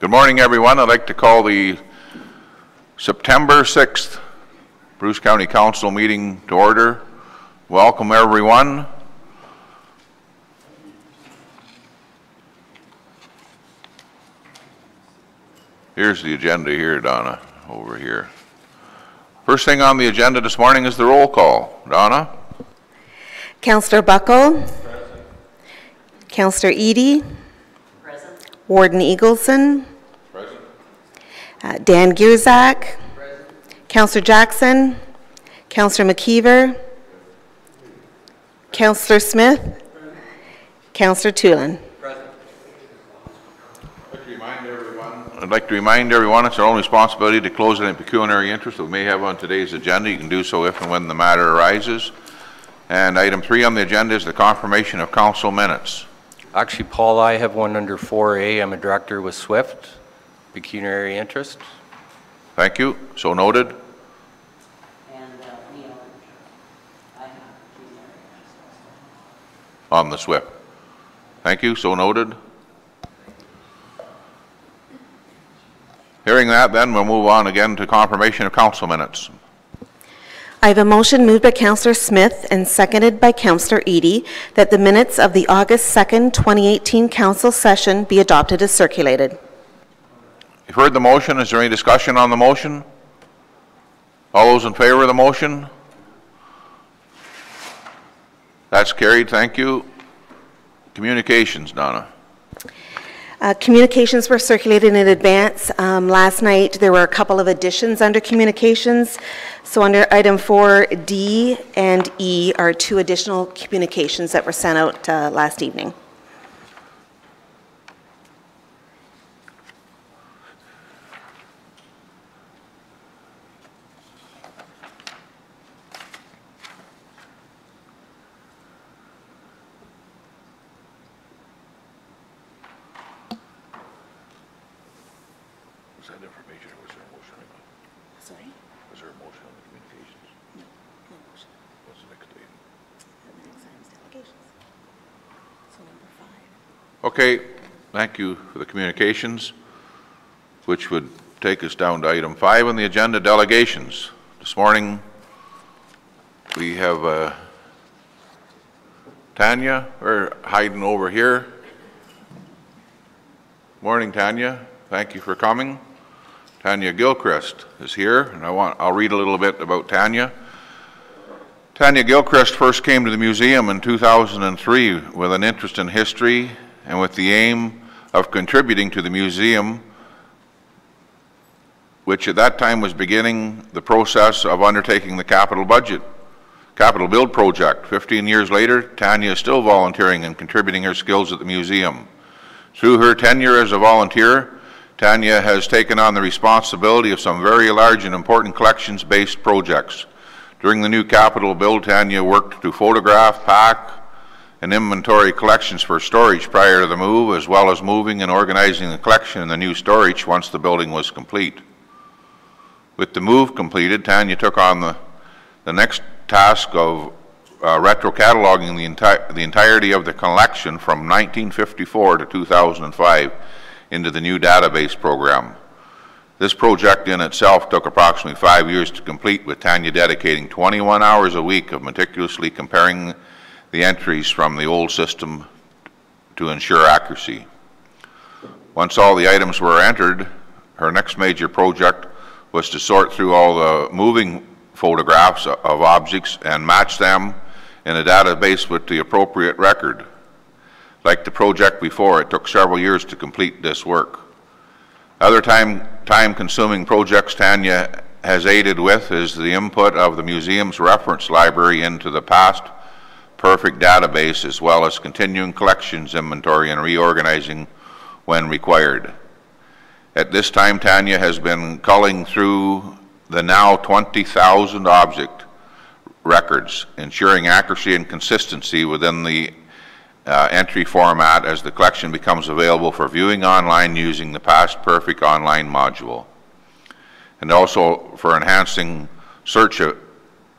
Good morning, everyone. I'd like to call the September 6th Bruce County Council meeting to order. Welcome, everyone. Here's the agenda here, Donna, over here. First thing on the agenda this morning is the roll call. Donna? Councillor Buckle. Present. Councillor Eady. Present. Warden Eagleson. Present. Dan Gierzak. Present. Councillor Jackson. Councillor McKeever. Councillor Smith. Present. Councillor Tulin. Present. I'd like to remind everyone it's our own responsibility to close any pecuniary interest that we may have on today's agenda. You can do so if and when the matter arises. And item 3 on the agenda is the confirmation of council minutes. Actually, Paul, I have one under 4A. I'm a director with Sept, pecuniary interest. Thank you. So noted. And Neil, I have pecuniary interest also. On the Sept. Thank you. So noted. Hearing that, then we'll move on again to confirmation of council minutes. I have a motion moved by Councillor Smith and seconded by Councillor Eady that the minutes of the August 2nd, 2018 council session be adopted as circulated. You've heard the motion. Is there any discussion on the motion? All those in favor of the motion? That's carried. Thank you. Communications, Donna. Communications were circulated in advance. Last night there were a couple of additions under communications. So under item 4D and E are 2 additional communications that were sent out last evening. Was that information or was there a motion? Sorry? Was there a motion on the communications? No, no motion. What's the next item? The next item is delegations. So number 5. Okay, thank you for the communications, which would take us down to item 5 on the agenda, delegations. This morning we have Tanya, we're hiding over here. Morning, Tanya. Thank you for coming. Tanya Gilchrist is here, and I'll read a little bit about Tanya. Tanya Gilchrist first came to the museum in 2003 with an interest in history and with the aim of contributing to the museum, which at that time was beginning the process of undertaking the capital build project. 15 years later, Tanya is still volunteering and contributing her skills at the museum. Through her tenure as a volunteer, Tanya has taken on the responsibility of some very large and important collections-based projects. During the new capital build, Tanya worked to photograph, pack, and inventory collections for storage prior to the move, as well as moving and organizing the collection in the new storage once the building was complete. With the move completed, Tanya took on the next task of retro-cataloging the entirety of the collection from 1954 to 2005 into the new database program. This project in itself took approximately 5 years to complete, with Tanya dedicating 21 hours a week of meticulously comparing the entries from the old system to ensure accuracy. Once all the items were entered, her next major project was to sort through all the moving photographs of objects and match them in a database with the appropriate record. Like the project before, it took several years to complete this work. Other time-consuming projects Tanya has aided with is the input of the museum's reference library into the past perfect database, as well as continuing collections inventory and reorganizing when required. At this time, Tanya has been culling through the now 20,000 object records, ensuring accuracy and consistency within the entry format as the collection becomes available for viewing online using the Past Perfect online module, and also for enhancing search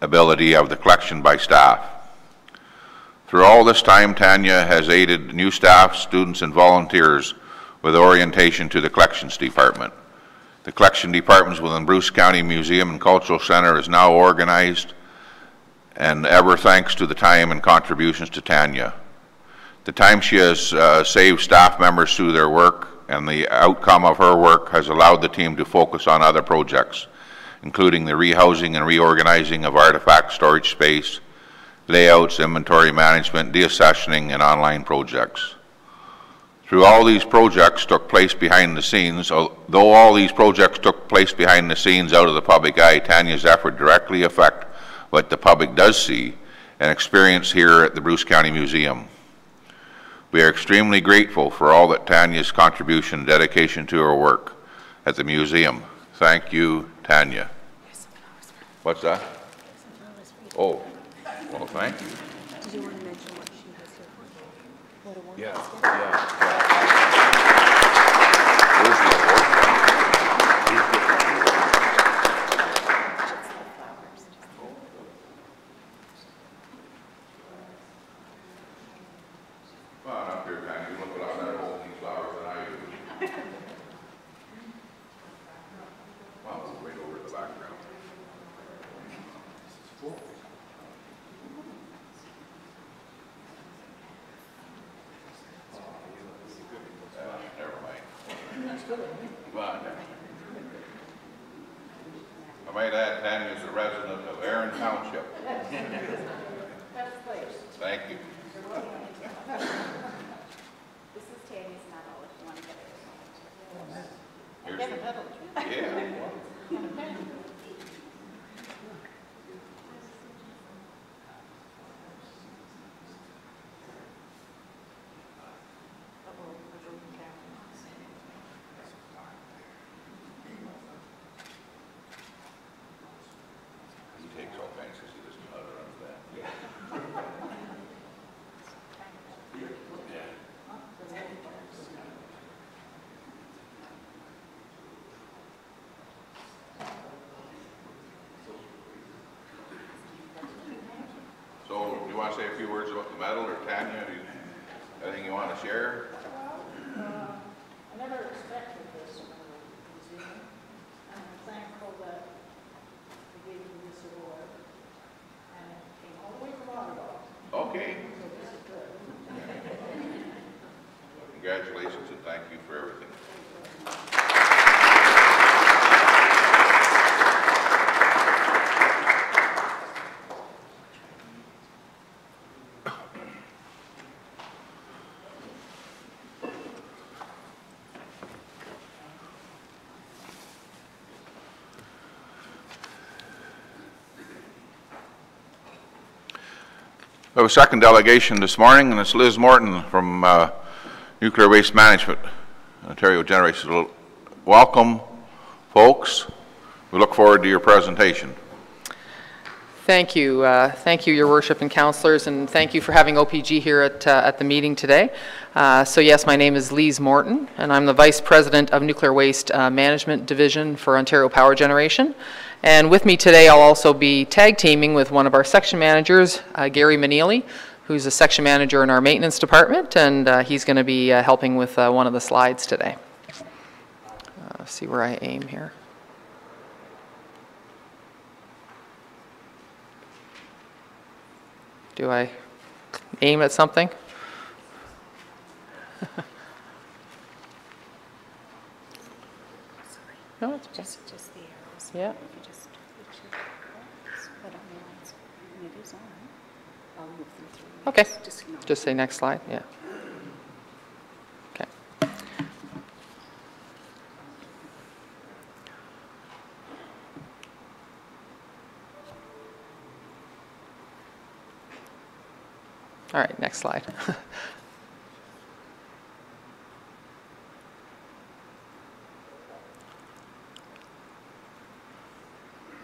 ability of the collection by staff. Through all this time, Tanya has aided new staff, students, and volunteers with orientation to the Collections Department. The Collection Departments within Bruce County Museum and Cultural Center is now organized, and ever thanks to the time and contributions to Tanya. The time she has saved staff members through their work, and the outcome of her work has allowed the team to focus on other projects, including the rehousing and reorganizing of artifact storage space, layouts, inventory management, deaccessioning, and online projects. Though all these projects took place behind the scenes out of the public eye, Tanya's effort directly affect what the public does see and experience here at the Bruce County Museum. We are extremely grateful for all that Tanya's contribution and dedication to her work at the museum. Thank you, Tanya. What's that? Oh, well, thank you. Did you want to mention what she has here for? What award? Yeah. Where's the award? Come on up here, Tanya. You look a lot better holding these flowers than I do. Well, we'll wait over the background. Never mind. Come on. I might add, Tanya is a resident of Erin Township. Thank you. This is Tammy's medal if you want to get it. Here's the medal. Yeah. He takes all kinds of, he doesn't know how to run that. Yeah. So, do you want to say a few words about the medal, or Tanya, anything you want to share? I never expected this from the museum. I'm thankful that they gave me this award. And it came all the way from Ottawa. Okay. So this is good. Congratulations, and thank you for everything. We have a second delegation this morning, and it's Liz Morton from Nuclear Waste Management, Ontario Generation. Welcome, folks. We look forward to your presentation. Thank you. Thank you, Your Worship and Councillors, and thank you for having OPG here at the meeting today. So yes, my name is Liz Morton, and I'm the Vice President of Nuclear Waste Management Division for Ontario Power Generation. And with me today, I'll also be tag teaming with one of our section managers, Gary Maneely, who's a section manager in our maintenance department, and he's going to be helping with one of the slides today. See where I aim here. Do I aim at something? No, it's okay. Just the arrows. Yeah. If you just put on the lines, and it is on. I'll move them through. Okay. Just ignore Just say next slide. Yeah. Okay. All right, next slide.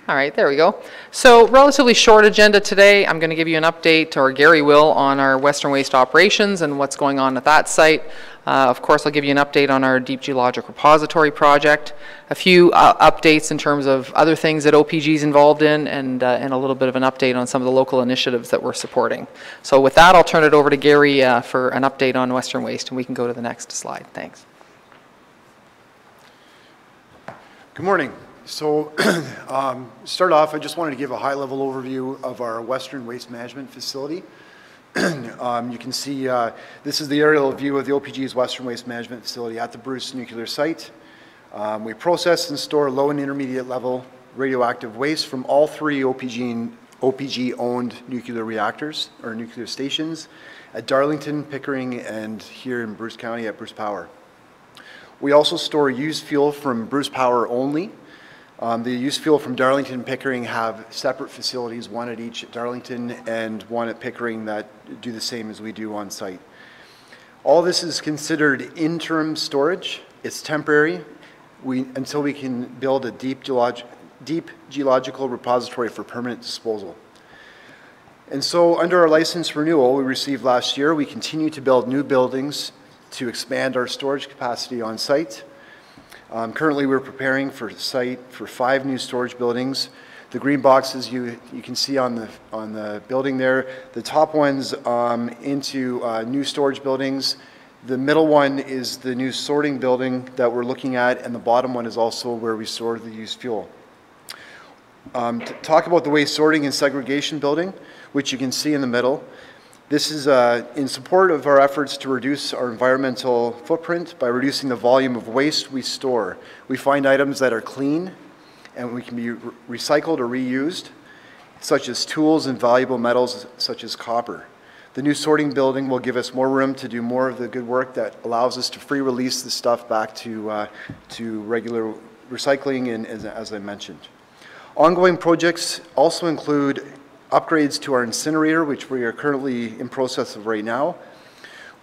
All right, there we go. So relatively short agenda today. I'm going to give you an update, or Gary will, on our Western Waste operations and what's going on at that site. Of course, I'll give you an update on our Deep Geologic Repository project, a few updates in terms of other things that OPG is involved in, and a little bit of an update on some of the local initiatives that we're supporting. So with that, I'll turn it over to Gary for an update on Western Waste, and we can go to the next slide. Thanks. Good morning. So, start off, I just wanted to give a high-level overview of our Western Waste Management Facility. You can see this is the aerial view of the OPG's Western Waste Management Facility at the Bruce nuclear site. We process and store low and intermediate level radioactive waste from all three OPG-owned nuclear reactors or nuclear stations at Darlington, Pickering, and here in Bruce County at Bruce Power. We also store used fuel from Bruce Power only. The used fuel from Darlington and Pickering have separate facilities, one at each at Darlington and one at Pickering that do the same as we do on site. All this is considered interim storage. It's temporary until we can build a deep geological repository for permanent disposal. And so under our license renewal we received last year, we continue to build new buildings to expand our storage capacity on site. Currently, we're preparing for site for 5 new storage buildings. The green boxes you can see on the building there. The top one's into new storage buildings. The middle one is the new sorting building that we're looking at, and the bottom one is also where we store the used fuel. To talk about the waste sorting and segregation building, which you can see in the middle. This is in support of our efforts to reduce our environmental footprint by reducing the volume of waste we store. We find items that are clean and we can be recycled or reused, such as tools and valuable metals such as copper. The new sorting building will give us more room to do more of the good work that allows us to free release the stuff back to regular recycling, and as I mentioned. Ongoing projects also include upgrades to our incinerator, which we are currently in process of right now,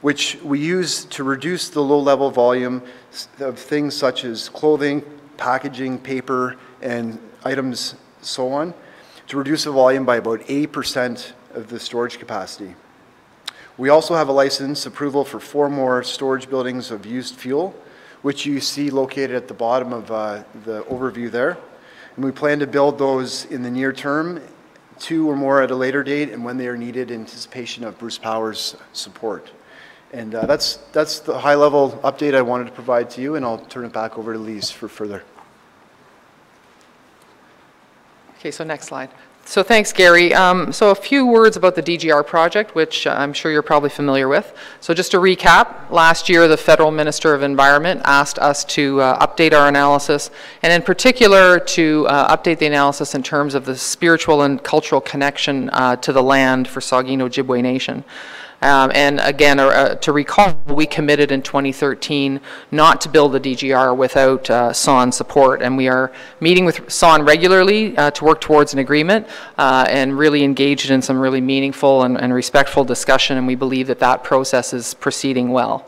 which we use to reduce the low-level volume of things such as clothing, packaging, paper, and items, so on, to reduce the volume by about 80% of the storage capacity. We also have a license approval for 4 more storage buildings of used fuel, which you see located at the bottom of the overview there. And we plan to build those in the near term, 2 or more at a later date, and when they are needed in anticipation of Bruce Power's support. And that's the high-level update I wanted to provide to you, and I'll turn it back over to Lise for further. Okay, so next slide. So thanks, Gary. So a few words about the DGR project, which I'm sure you're probably familiar with. So just to recap, last year the Federal Minister of Environment asked us to update our analysis, and in particular to update the analysis in terms of the spiritual and cultural connection to the land for Saugeen Ojibwe Nation. And again, to recall, we committed in 2013 not to build the DGR without SON support, and we are meeting with SON regularly to work towards an agreement and really engaged in some really meaningful and respectful discussion, and we believe that that process is proceeding well.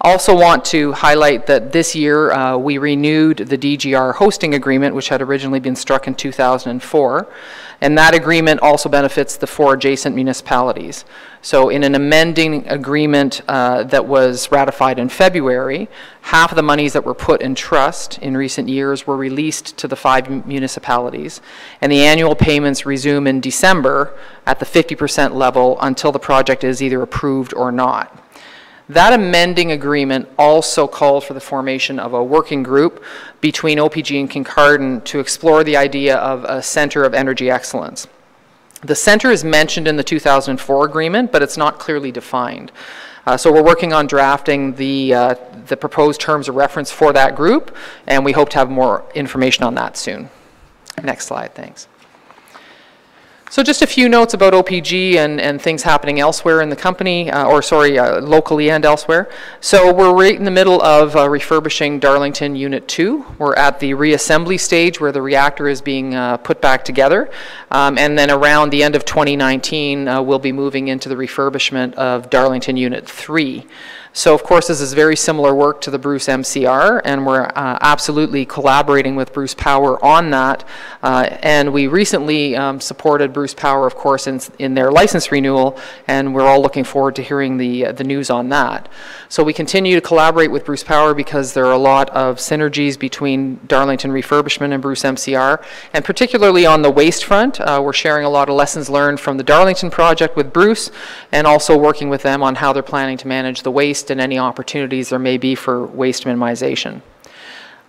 I also want to highlight that this year we renewed the DGR hosting agreement, which had originally been struck in 2004, and that agreement also benefits the 4 adjacent municipalities. So in an amending agreement that was ratified in February, half of the monies that were put in trust in recent years were released to the 5 municipalities, and the annual payments resume in December at the 50% level until the project is either approved or not. That amending agreement also called for the formation of a working group between OPG and Kincardine to explore the idea of a Centre of Energy Excellence. The centre is mentioned in the 2004 agreement, but it's not clearly defined. So we're working on drafting the proposed terms of reference for that group, and we hope to have more information on that soon. Next slide, thanks. So just a few notes about OPG and things happening elsewhere in the company, locally and elsewhere. So we're right in the middle of refurbishing Darlington Unit 2. We're at the reassembly stage where the reactor is being put back together. And then around the end of 2019, we'll be moving into the refurbishment of Darlington Unit 3. So of course this is very similar work to the Bruce MCR, and we're absolutely collaborating with Bruce Power on that. And we recently supported Bruce Power, of course, in their license renewal, and we're all looking forward to hearing the news on that. So we continue to collaborate with Bruce Power because there are a lot of synergies between Darlington refurbishment and Bruce MCR, and particularly on the waste front, we're sharing a lot of lessons learned from the Darlington project with Bruce, and also working with them on how they're planning to manage the waste and any opportunities there may be for waste minimization.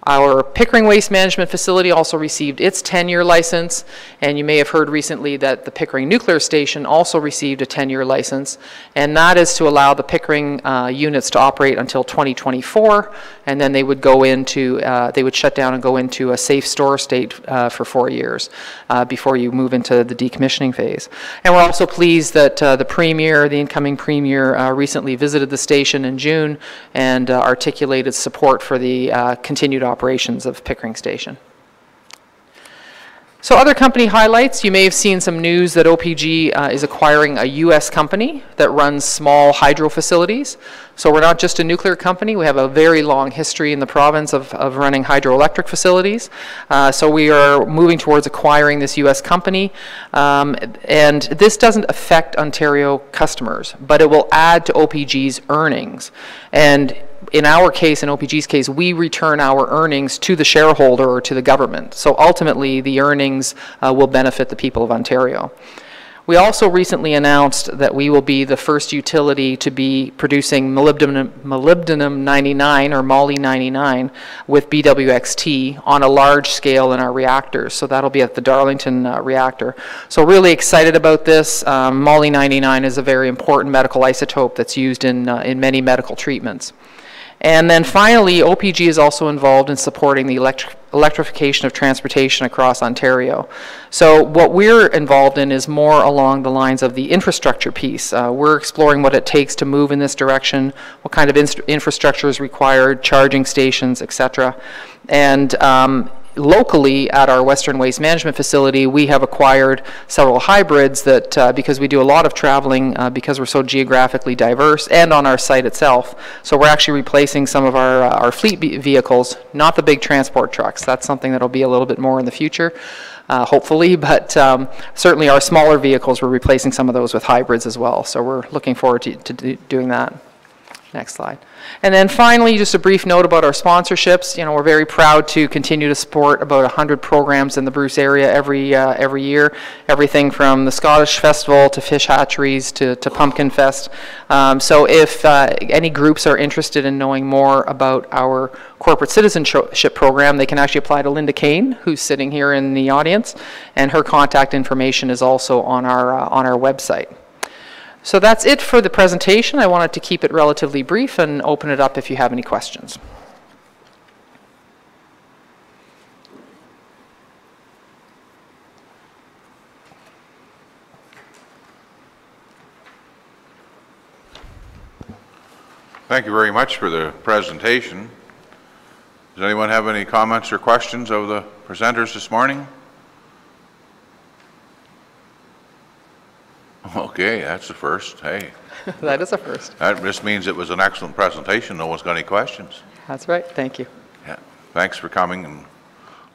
Our Pickering Waste Management Facility also received its 10-year license, and you may have heard recently that the Pickering Nuclear Station also received a 10-year license, and that is to allow the Pickering units to operate until 2024, and then they would go into, they would shut down and go into a safe store state for 4 years before you move into the decommissioning phase. And we're also pleased that the Premier, the incoming Premier, recently visited the station in June and articulated support for the continued operations of Pickering Station. So other company highlights, you may have seen some news that OPG is acquiring a U.S. company that runs small hydro facilities. So we're not just a nuclear company, we have a very long history in the province of running hydroelectric facilities. So we are moving towards acquiring this U.S. company, and this doesn't affect Ontario customers, but it will add to OPG's earnings. And in our case, in OPG's case, we return our earnings to the shareholder or to the government. So ultimately, the earnings will benefit the people of Ontario. We also recently announced that we will be the first utility to be producing molybdenum 99 or Moly 99 with BWXT on a large scale in our reactors. So that'll be at the Darlington reactor. So really excited about this. Moly 99 is a very important medical isotope that's used in many medical treatments. And then finally, OPG is also involved in supporting the electrification of transportation across Ontario. So what we're involved in is more along the lines of the infrastructure piece. We're exploring what it takes to move in this direction, what kind of infrastructure is required, charging stations, etc. And locally at our Western Waste Management Facility, we have acquired several hybrids that, because we do a lot of traveling, because we're so geographically diverse, and on our site itself. So we're actually replacing some of our fleet vehicles, not the big transport trucks. That's something that'll be a little bit more in the future, hopefully, but certainly our smaller vehicles, we're replacing some of those with hybrids as well. So we're looking forward to doing that. Next slide. And then finally, just a brief note about our sponsorships. You know, we're very proud to continue to support about 100 programs in the Bruce area every year. Everything from the Scottish Festival to fish hatcheries to Pumpkin Fest. So if any groups are interested in knowing more about our corporate citizenship program, they can actually apply to Linda Kane, who's sitting here in the audience, and her contact information is also on our website. So that's it for the presentation. I wanted to keep it relatively brief and open it up if you have any questions. Thank you very much for the presentation. Does anyone have any comments or questions of the presenters this morning? Okay, that's the first. Hey. That is a first. That just means it was an excellent presentation. No one's got any questions. That's right. Thank you. Yeah. Thanks for coming, and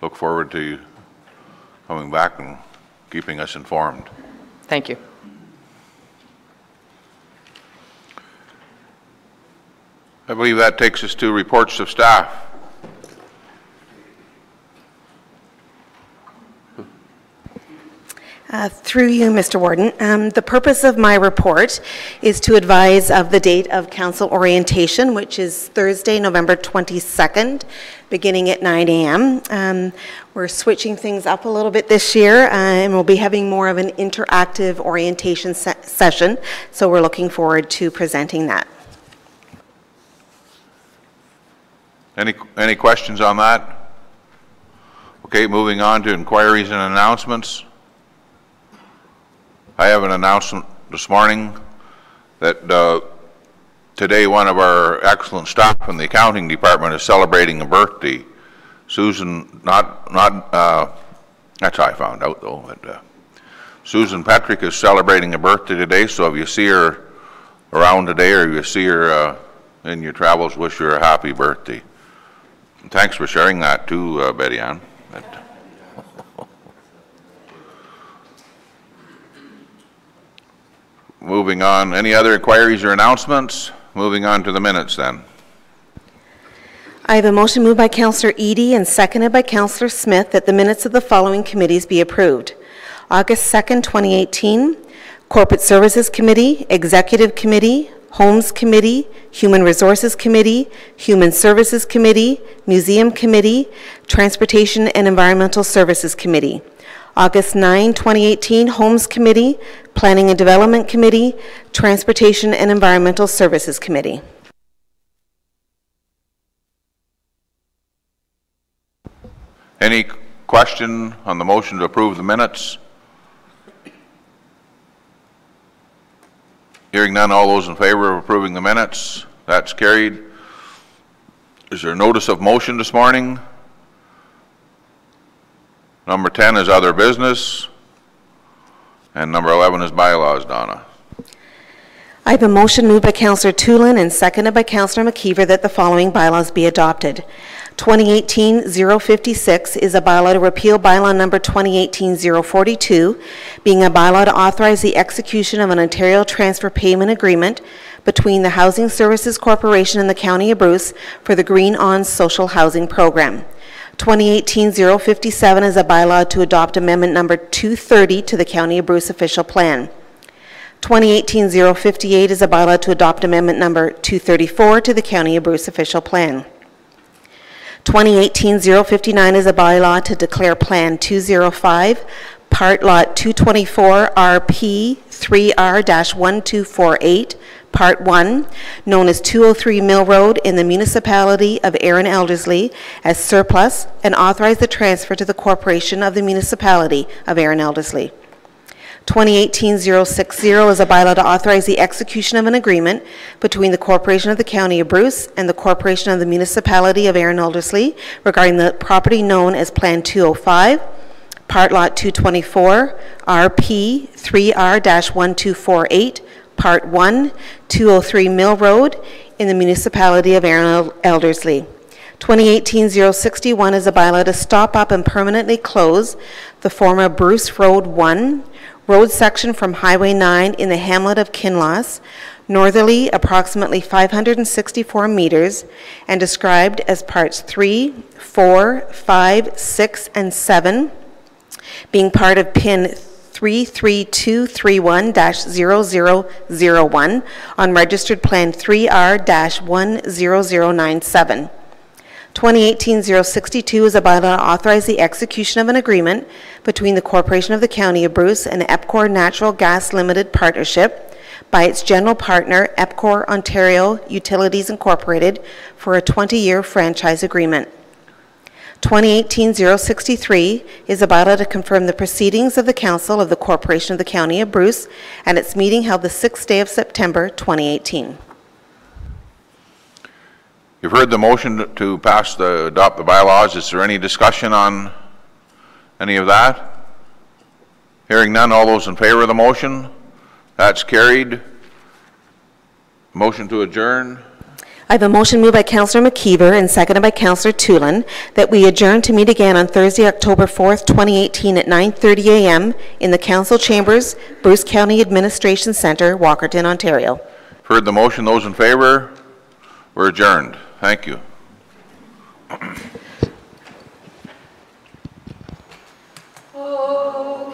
look forward to you coming back and keeping us informed. Thank you. I believe that takes us to reports of staff. Through you, Mr. Warden, the purpose of my report is to advise of the date of council orientation, which is Thursday, November 22nd, beginning at 9 a.m. We're switching things up a little bit this year, and we'll be having more of an interactive orientation session, so we're looking forward to presenting that. Any questions on that? Okay, moving on to inquiries and announcements. I have an announcement this morning that today one of our excellent staff in the accounting department is celebrating a birthday. Susan, that's how I found out though, but Susan Petrick is celebrating a birthday today, so if you see her around today or you see her in your travels, wish her a happy birthday. And thanks for sharing that too, Betty Ann. Moving on, any other inquiries or announcements? Moving on to the minutes then. I have a motion moved by Councillor Eadie and seconded by Councillor Smith that the minutes of the following committees be approved. August 2nd, 2018, Corporate Services Committee, Executive Committee, Homes Committee, Human Resources Committee, Human Services Committee, Museum Committee, Transportation and Environmental Services Committee. August 9, 2018, Homes Committee, Planning and Development Committee, Transportation and Environmental Services Committee. Any question on the motion to approve the minutes? Hearing none, all those in favor of approving the minutes? That's carried. Is there a notice of motion this morning? Number 10 is other business. And number 11 is bylaws, Donna. I have a motion moved by Councillor Tulin and seconded by Councillor McKeever that the following bylaws be adopted. 2018-056 is a bylaw to repeal bylaw number 2018-042, being a bylaw to authorize the execution of an Ontario transfer payment agreement between the Housing Services Corporation and the County of Bruce for the Green On social housing program. 2018-057 is a bylaw to adopt amendment number 230 to the County of Bruce official plan. 2018-058 is a bylaw to adopt amendment number 234 to the County of Bruce official plan. 2018-059 is a bylaw to declare Plan 205, Part Lot 224 RP 3R-1248, Part 1, known as 203 Mill Road in the municipality of Erin Elderslie as surplus, and authorize the transfer to the corporation of the municipality of Erin Elderslie. 2018-060 is a bylaw to authorize the execution of an agreement between the Corporation of the County of Bruce and the Corporation of the Municipality of Erin Elderslie regarding the property known as Plan 205, Part Lot 224, RP 3R-1248, Part 1, 203 Mill Road in the municipality of Erin Elderslie. 2018-061 is a bylaw to stop up and permanently close the former Bruce Road 1 road section from Highway 9 in the hamlet of Kinloss, northerly approximately 564 meters, and described as parts 3, 4, 5, 6, and 7, being part of PIN 33231-0001 on registered plan 3R-10097. 2018-062 is a bylaw to authorize the execution of an agreement between the Corporation of the County of Bruce and Epcor Natural Gas Limited Partnership by its general partner, Epcor Ontario Utilities Incorporated, for a 20-year franchise agreement. 2018-063 is a bylaw to confirm the proceedings of the Council of the Corporation of the County of Bruce at its meeting held the 6th day of September 2018. You've heard the motion to adopt the bylaws. Is there any discussion on any of that? Hearing none, all those in favor of the motion? That's carried. Motion to adjourn. I have a motion moved by Councillor McKeever and seconded by Councillor Tulin that we adjourn to meet again on Thursday, October 4th, 2018 at 9:30 a.m. in the Council Chambers, Bruce County Administration Centre, Walkerton, Ontario. Heard the motion. Those in favor? We're adjourned. Thank you. Oh.